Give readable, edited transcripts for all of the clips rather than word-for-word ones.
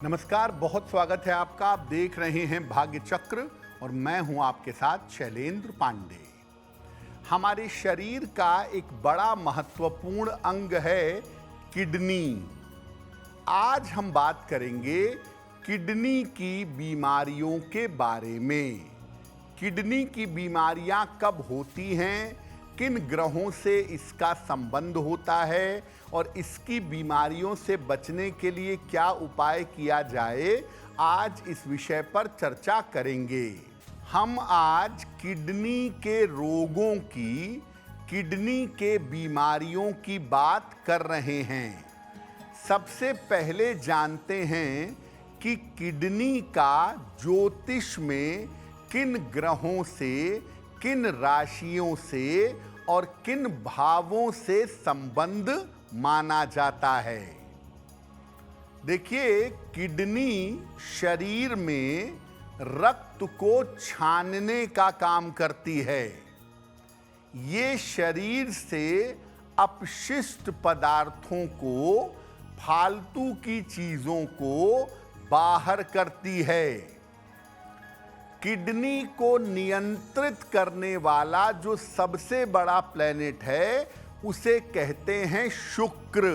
नमस्कार, बहुत स्वागत है आपका। आप देख रहे हैं भाग्य चक्र और मैं हूं आपके साथ शैलेंद्र पांडे। हमारे शरीर का एक बड़ा महत्वपूर्ण अंग है किडनी। आज हम बात करेंगे किडनी की बीमारियों के बारे में। किडनी की बीमारियां कब होती हैं, किन ग्रहों से इसका संबंध होता है और इसकी बीमारियों से बचने के लिए क्या उपाय किया जाए, आज इस विषय पर चर्चा करेंगे। हम आज किडनी के रोगों की, किडनी के बीमारियों की बात कर रहे हैं। सबसे पहले जानते हैं कि किडनी का ज्योतिष में किन ग्रहों से, किन राशियों से और किन भावों से संबंध माना जाता है। देखिए, किडनी शरीर में रक्त को छानने का काम करती है। ये शरीर से अपशिष्ट पदार्थों को, फालतू की चीजों को बाहर करती है। किडनी को नियंत्रित करने वाला जो सबसे बड़ा प्लेनेट है उसे कहते हैं शुक्र।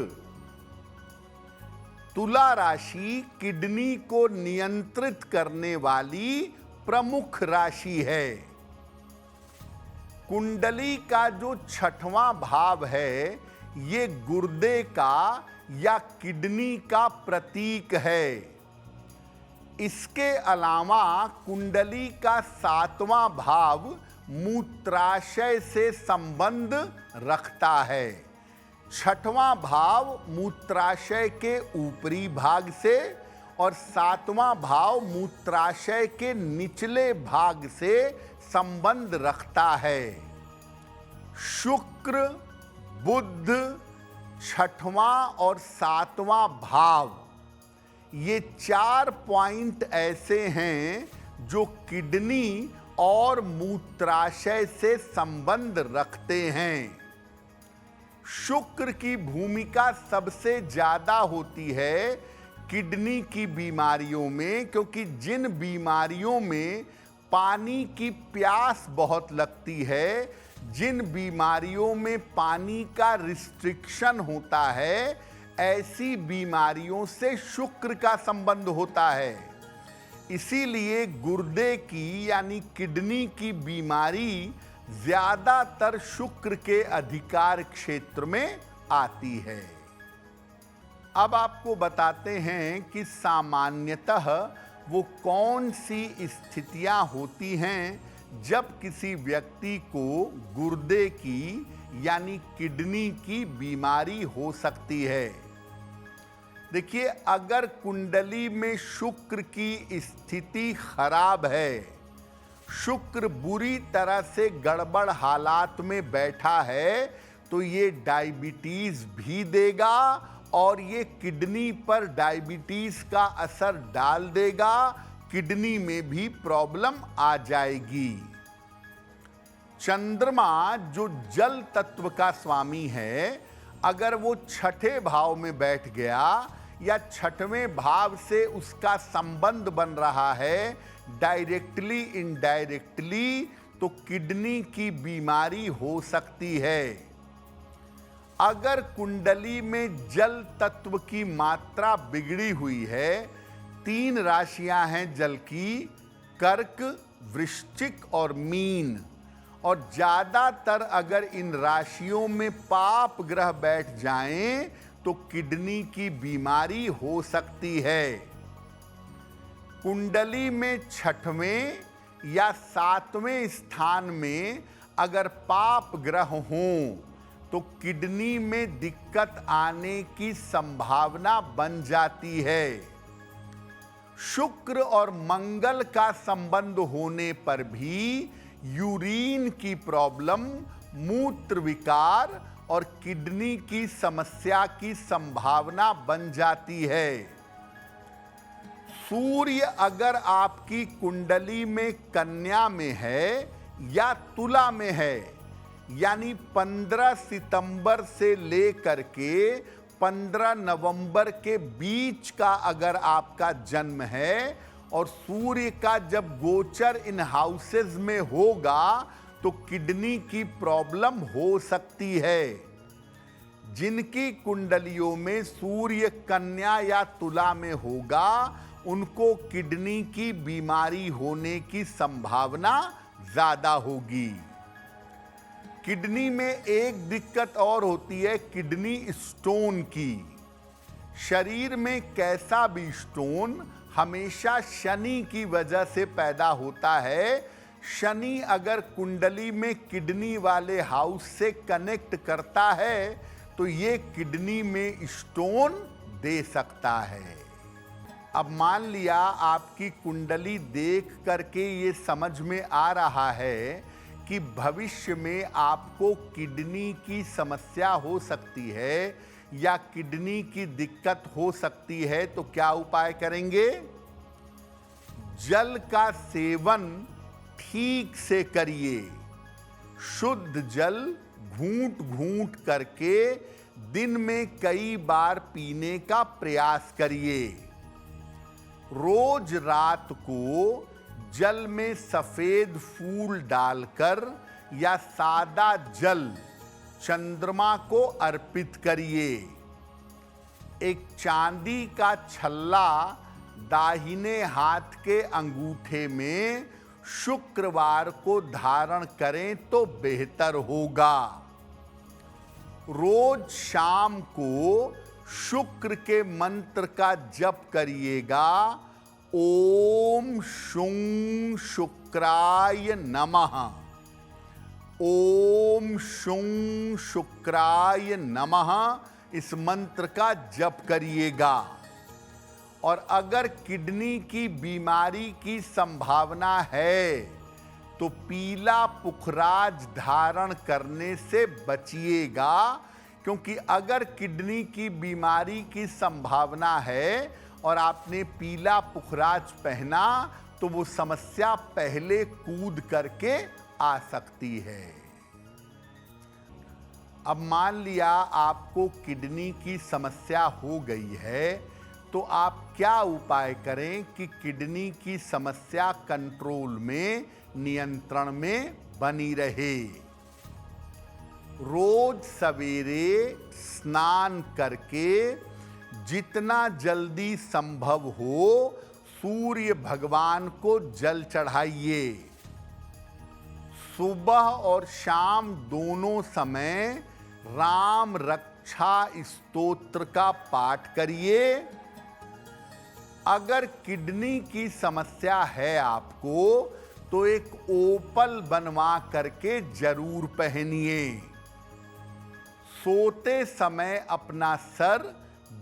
तुला राशि किडनी को नियंत्रित करने वाली प्रमुख राशि है। कुंडली का जो छठवां भाव है ये गुर्दे का या किडनी का प्रतीक है। इसके अलावा कुंडली का सातवां भाव मूत्राशय से संबंध रखता है। छठवां भाव मूत्राशय के ऊपरी भाग से और सातवां भाव मूत्राशय के निचले भाग से संबंध रखता है। शुक्र, बुध, छठवां और सातवां भाव, ये 4 पॉइंट ऐसे हैं जो किडनी और मूत्राशय से संबंध रखते हैं। शुक्र की भूमिका सबसे ज्यादा होती है किडनी की बीमारियों में, क्योंकि जिन बीमारियों में पानी की प्यास बहुत लगती है, जिन बीमारियों में पानी का रिस्ट्रिक्शन होता है, ऐसी बीमारियों से शुक्र का संबंध होता है। इसीलिए गुर्दे की यानी किडनी की बीमारी ज्यादातर शुक्र के अधिकार क्षेत्र में आती है। अब आपको बताते हैं कि सामान्यतः वो कौन सी स्थितियां होती हैं जब किसी व्यक्ति को गुर्दे की यानी किडनी की बीमारी हो सकती है। देखिए, अगर कुंडली में शुक्र की स्थिति खराब है, शुक्र बुरी तरह से गड़बड़ हालात में बैठा है, तो ये डायबिटीज भी देगा और ये किडनी पर डायबिटीज का असर डाल देगा। किडनी में भी प्रॉब्लम आ जाएगी। चंद्रमा जो जल तत्व का स्वामी है, अगर वो छठे भाव में बैठ गया या छठवें भाव से उसका संबंध बन रहा है डायरेक्टली इनडायरेक्टली, तो किडनी की बीमारी हो सकती है। अगर कुंडली में जल तत्व की मात्रा बिगड़ी हुई है, 3 राशियां हैं जल की, कर्क, वृश्चिक और मीन, और ज्यादातर अगर इन राशियों में पाप ग्रह बैठ जाएं तो किडनी की बीमारी हो सकती है। कुंडली में छठवें या 7वें स्थान में अगर पाप ग्रह हों तो किडनी में दिक्कत आने की संभावना बन जाती है। शुक्र और मंगल का संबंध होने पर भी यूरिन की प्रॉब्लम, मूत्र विकार और किडनी की समस्या की संभावना बन जाती है। सूर्य अगर आपकी कुंडली में कन्या में है या तुला में है, यानी 15 सितंबर से लेकर के 15 नवंबर के बीच का अगर आपका जन्म है और सूर्य का जब गोचर इन हाउसेस में होगा तो किडनी की प्रॉब्लम हो सकती है। जिनकी कुंडलियों में सूर्य कन्या या तुला में होगा उनको किडनी की बीमारी होने की संभावना ज्यादा होगी। किडनी में एक दिक्कत और होती है किडनी स्टोन की। शरीर में कैसा भी स्टोन हमेशा शनि की वजह से पैदा होता है। शनि अगर कुंडली में किडनी वाले हाउस से कनेक्ट करता है तो ये किडनी में स्टोन दे सकता है। अब मान लिया आपकी कुंडली देख करके ये समझ में आ रहा है कि भविष्य में आपको किडनी की समस्या हो सकती है या किडनी की दिक्कत हो सकती है, तो क्या उपाय करेंगे? जल का सेवन ठीक से करिए। शुद्ध जल घूंट घूंट करके दिन में कई बार पीने का प्रयास करिए। रोज रात को जल में सफेद फूल डालकर या सादा जल चंद्रमा को अर्पित करिए। एक चांदी का छल्ला दाहिने हाथ के अंगूठे में शुक्रवार को धारण करें तो बेहतर होगा। रोज शाम को शुक्र के मंत्र का जप करिएगा। ओम शुं शुक्राय नमः। ओम शुं शुक्राय नमः इस मंत्र का जप करिएगा। और अगर किडनी की बीमारी की संभावना है तो पीला पुखराज धारण करने से बचिएगा, क्योंकि अगर किडनी की बीमारी की संभावना है और आपने पीला पुखराज पहना तो वो समस्या पहले कूद करके आ सकती है। अब मान लिया आपको किडनी की समस्या हो गई है तो आप क्या उपाय करें कि किडनी की समस्या कंट्रोल में, नियंत्रण में बनी रहे? रोज सवेरे स्नान करके जितना जल्दी संभव हो सूर्य भगवान को जल चढ़ाइए। सुबह और शाम दोनों समय राम रक्षा स्तोत्र का पाठ करिए। अगर किडनी की समस्या है आपको तो एक ओपल बनवा करके जरूर पहनिए। सोते समय अपना सर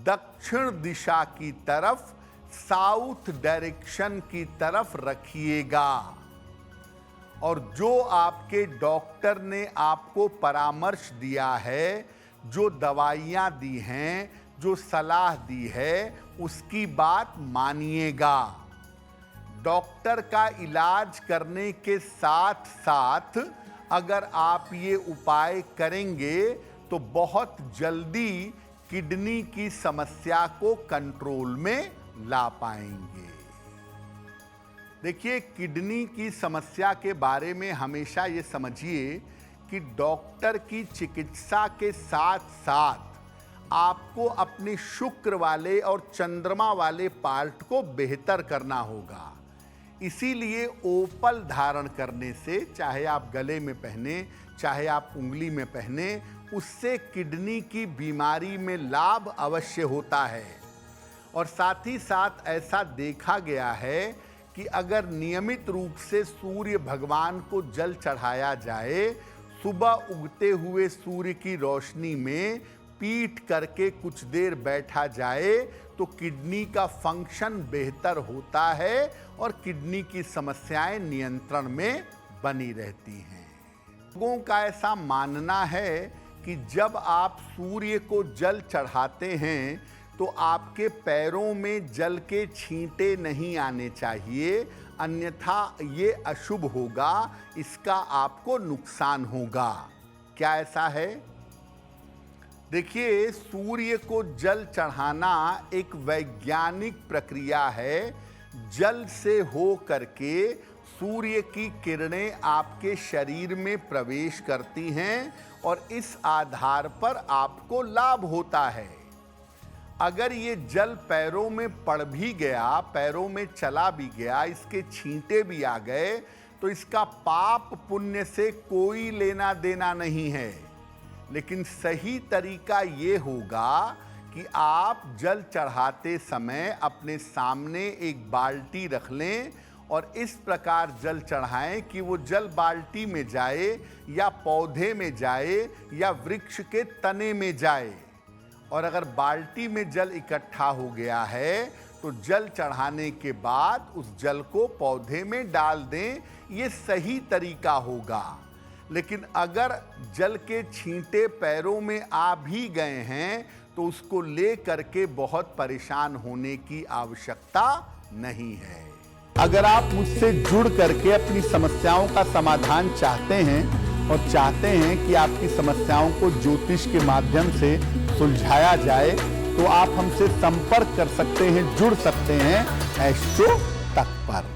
दक्षिण दिशा की तरफ, साउथ डायरेक्शन की तरफ रखिएगा। और जो आपके डॉक्टर ने आपको परामर्श दिया है, जो दवाइयाँ दी हैं, जो सलाह दी है, उसकी बात मानिएगा। डॉक्टर का इलाज करने के साथ साथ अगर आप ये उपाय करेंगे तो बहुत जल्दी किडनी की समस्या को कंट्रोल में ला पाएंगे। देखिए, किडनी की समस्या के बारे में हमेशा ये समझिए कि डॉक्टर की चिकित्सा के साथ साथ आपको अपने शुक्र वाले और चंद्रमा वाले पार्ट को बेहतर करना होगा। इसीलिए ओपल धारण करने से, चाहे आप गले में पहने, चाहे आप उंगली में पहने, उससे किडनी की बीमारी में लाभ अवश्य होता है। और साथ ही साथ ऐसा देखा गया है कि अगर नियमित रूप से सूर्य भगवान को जल चढ़ाया जाए, सुबह उगते हुए सूर्य की रोशनी में पीठ करके कुछ देर बैठा जाए तो किडनी का फंक्शन बेहतर होता है और किडनी की समस्याएं नियंत्रण में बनी रहती हैं। लोगों का ऐसा मानना है कि जब आप सूर्य को जल चढ़ाते हैं तो आपके पैरों में जल के छींटे नहीं आने चाहिए, अन्यथा ये अशुभ होगा, इसका आपको नुकसान होगा। क्या ऐसा है? देखिए, सूर्य को जल चढ़ाना एक वैज्ञानिक प्रक्रिया है। जल से हो करके सूर्य की किरणें आपके शरीर में प्रवेश करती हैं और इस आधार पर आपको लाभ होता है। अगर ये जल पैरों में पड़ भी गया, पैरों में चला भी गया, इसके छींटे भी आ गए, तो इसका पाप पुण्य से कोई लेना देना नहीं है। लेकिन सही तरीका ये होगा कि आप जल चढ़ाते समय अपने सामने एक बाल्टी रख लें और इस प्रकार जल चढ़ाएं कि वो जल बाल्टी में जाए या पौधे में जाए या वृक्ष के तने में जाए। और अगर बाल्टी में जल इकट्ठा हो गया है तो जल चढ़ाने के बाद उस जल को पौधे में डाल दें, ये सही तरीका होगा। लेकिन अगर जल के छींटे पैरों में आ भी गए हैं तो उसको ले करके बहुत परेशान होने की आवश्यकता नहीं है। अगर आप मुझसे जुड़ करके अपनी समस्याओं का समाधान चाहते हैं और चाहते हैं कि आपकी समस्याओं को ज्योतिष के माध्यम से सुलझाया जाए, तो आप हमसे संपर्क कर सकते हैं, जुड़ सकते हैं एस्ट्रो तक पर।